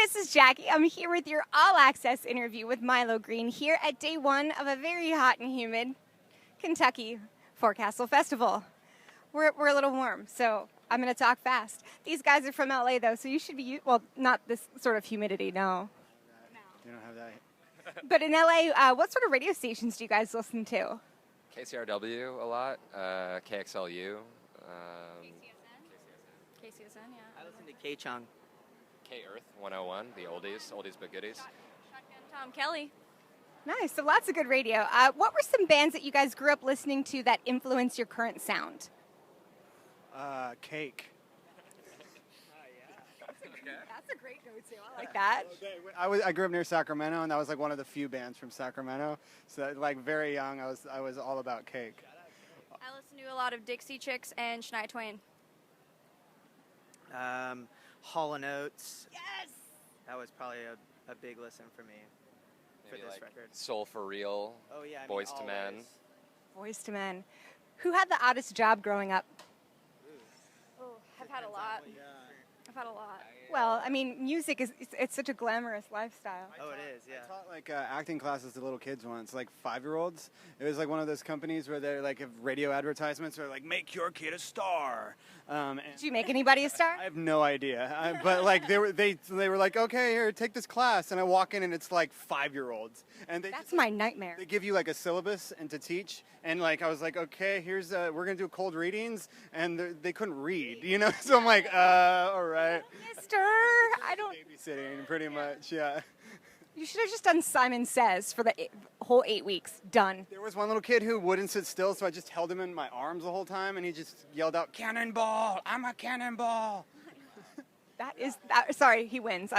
This is Jackie. I'm here with your all-access interview with Milo Greene here at day one of a very hot and humid Kentucky Forecastle Festival. We're a little warm, so I'm going to talk fast. These guys are from LA, though, so you should be, well, not this sort of humidity, no. You don't have that. But in LA, what sort of radio stations do you guys listen to? KCRW a lot, KXLU. KCSN, yeah. I listen to K-Chung. K-Earth 101, the oldies but goodies. Shotgun Tom Kelly. Nice, so lots of good radio. What were some bands that you guys grew up listening to that influenced your current sound? Cake. That's a great go-to. I like that. I grew up near Sacramento, and that was like one of the few bands from Sacramento. So like very young, I was all about Cake. I listen to a lot of Dixie Chicks and Shania Twain. Hall & Oates. Yes! That was probably a big listen for me for Maybe this like record. Soul for Real, Oh yeah, Boys to Men. Boys to Men. Who had the oddest job growing up? Oh, I've had a lot. I've had a lot. Well, I mean, music it's such a glamorous lifestyle. Oh, it is, yeah. I taught like acting classes to little kids once, like 5-year-olds. It was like one of those companies where they're like have radio advertisements or like make your kid a star. And Did you make anybody a star? I have no idea, but like they were like, okay, here, take this class, and I walk in and it's like 5-year-olds, and they That's my nightmare. They give you like a syllabus and to teach, and like I was like, okay, here's we're gonna do cold readings, and they couldn't read, you know, so I'm like, all right. Mister, I don't. Babysitting, pretty much, yeah. You should have just done Simon Says for the whole 8 weeks. Done. There was one little kid who wouldn't sit still, so I just held him in my arms the whole time, and he just yelled out, "Cannonball! I'm a cannonball!" Sorry, he wins.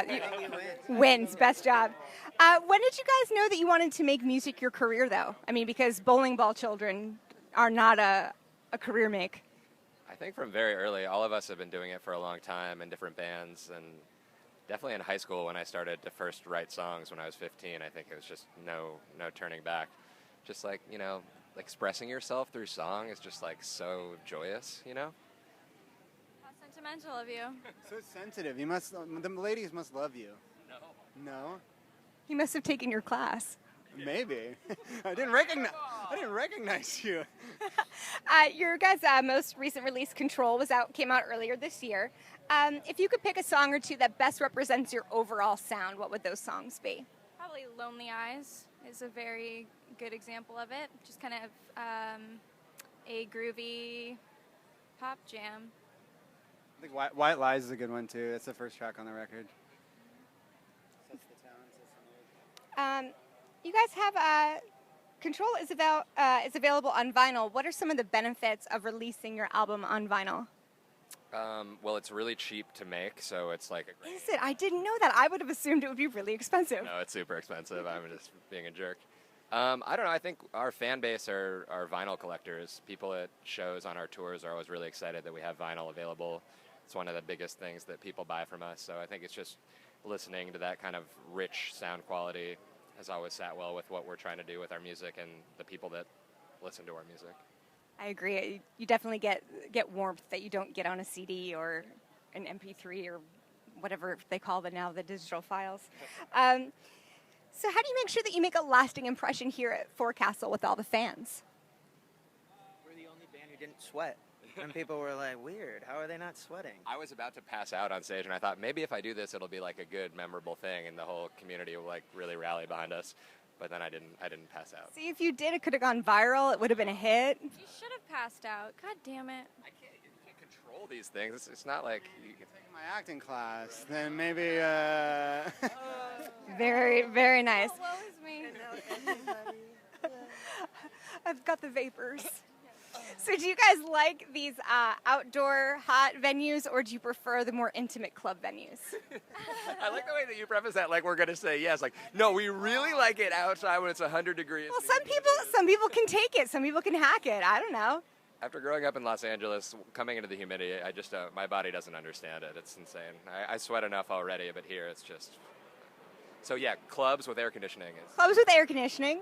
Wins. Best job. When did you guys know that you wanted to make music your career, though? I mean, because bowling ball children are not a career make. I think from very early, all of us have been doing it for a long time in different bands, and definitely in high school when I started to first write songs when I was 15, I think it was just no turning back. Just like, you know, expressing yourself through song is just like so joyous, you know? How sentimental of you. So sensitive. The ladies must love you. No? He must have taken your class. Maybe. I didn't recognize you. Your guys' most recent release, Control, came out earlier this year. If you could pick a song or two that best represents your overall sound, what would those songs be? Probably Lonely Eyes is a very good example of it. Just kind of a groovy pop jam. I think White Lies is a good one, too. That's the first track on the record. Sets the tone, sets the mood. You guys have Control is available on vinyl. What are some of the benefits of releasing your album on vinyl? Well, it's really cheap to make, so it's like a great... Is it? I didn't know that. I would have assumed it would be really expensive. No, it's super expensive. I'm just being a jerk. I don't know. I think our fan base are vinyl collectors. People at shows on our tours are always really excited that we have vinyl available. It's one of the biggest things that people buy from us. So I think it's just listening to that kind of rich sound quality has always sat well with what we're trying to do with our music and the people that listen to our music. I agree. You definitely get warmth that you don't get on a CD or an MP3 or whatever they call the digital files. So how do you make sure that you make a lasting impression here at Forecastle with all the fans? We're the only band who didn't sweat. And people were like, weird, how are they not sweating? I was about to pass out on stage, and I thought maybe if I do this, it'll be like a good, memorable thing, and the whole community will like really rally behind us. But then I didn't pass out. See, if you did, it could have gone viral. It would have been a hit. You should have passed out. God damn it. You can't control these things. It's not like you can... Taking my acting class, then maybe. Very, very nice. Oh, woe is me. I've got the vapors. So do you guys like these outdoor hot venues, or do you prefer the more intimate club venues? I like the way that you preface that like we're going to say yes. Like, no, we really like it outside when it's 100 degrees. Well, some people can take it. Some people can hack it. I don't know. After growing up in Los Angeles, coming into the humidity, I just my body doesn't understand it. It's insane. I sweat enough already, but here it's just... So yeah, clubs with air conditioning. Clubs with air conditioning.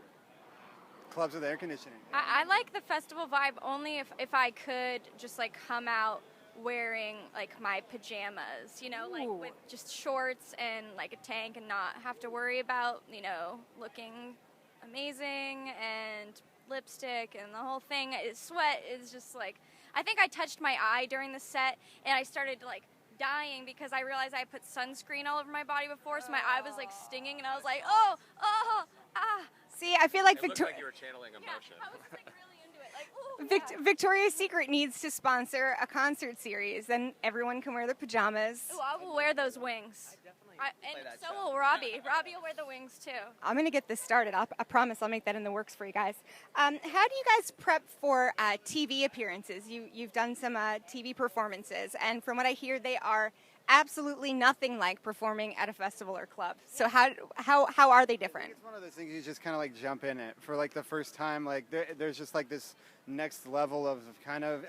Clubs with air conditioning. I like the festival vibe only if I could just like come out wearing like my pajamas, you know, like Ooh. with just shorts and like a tank and not have to worry about, you know, looking amazing and lipstick and the whole thing. Sweat is just like, I think I touched my eye during the set and I started like dying because I realized I put sunscreen all over my body before, so my eye was like stinging and I was like, oh, ah. See, I feel like It looked Victoria. like you were channeling emotion. I was like really into it. Like, ooh, yeah. Victoria's Secret needs to sponsor a concert series, then everyone can wear their pajamas. Ooh, I will wear those wings. play And that so show. will Robbie. Robbie will wear the wings too. I'm going to get this started. I promise I'll make that in the works for you guys. How do you guys prep for TV appearances? You've done some TV performances, and from what I hear, they are absolutely nothing like performing at a festival or club. So how are they different? It's one of those things you just kind of like jump in it for like the first time. Like there's just like this next level of kind of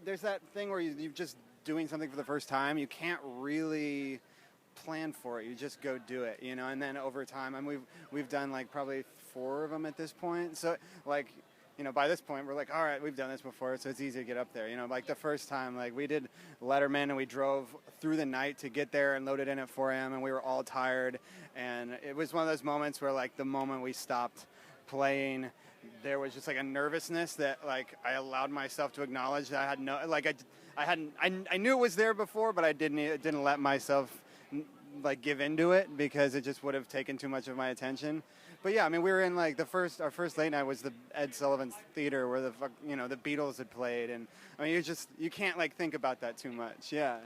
there's that thing where you're just doing something for the first time. You can't really plan for it. You just go do it, you know. And then over time, I mean, we've done like probably 4 of them at this point. So like, you know, by this point, we're like, all right, we've done this before, so it's easy to get up there. You know, like the first time, like we did Letterman, and we drove through the night to get there and loaded in at 4 a.m., and we were all tired. And it was one of those moments where, like, the moment we stopped playing, there was just like a nervousness that, like, I allowed myself to acknowledge that I had no, like, I knew it was there before, but I didn't let myself like give into it because it just would have taken too much of my attention. But yeah, I mean, we were in like our first late night was the Ed Sullivan Theater where the Beatles had played, and I mean, you can't like think about that too much. Yeah.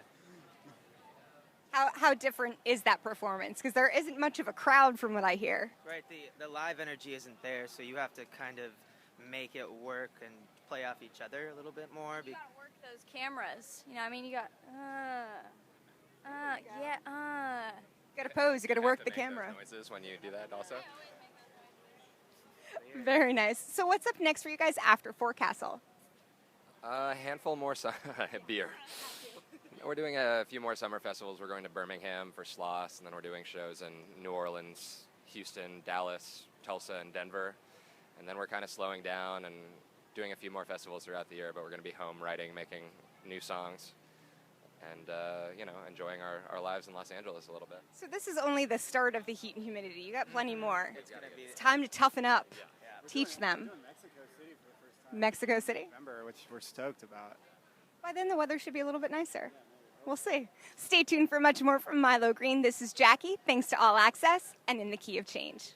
How different is that performance? Because there isn't much of a crowd from what I hear. Right, the live energy isn't there, so you have to kind of make it work and play off each other a little bit more. You gotta work those cameras. You know, I mean, you got, You gotta pose, you gotta work the You have to make camera. those noises when you do that also. Very nice. So what's up next for you guys after Forecastle? A handful more beer. We're doing a few more summer festivals. We're going to Birmingham for Sloss, and then we're doing shows in New Orleans, Houston, Dallas, Tulsa, and Denver. And then we're kind of slowing down and doing a few more festivals throughout the year, but we're going to be home writing, making new songs, and enjoying our lives in Los Angeles a little bit. So this is only the start of the heat and humidity. You got plenty more. It's gonna be It's time to toughen up. yeah. Teach them. We're doing Mexico City for the first time. Mexico City. in November, which we're stoked about. By then the weather should be a little bit nicer. We'll see. Stay tuned for much more from Milo Greene. This is Jackie. Thanks to All Access and In the Key of Change.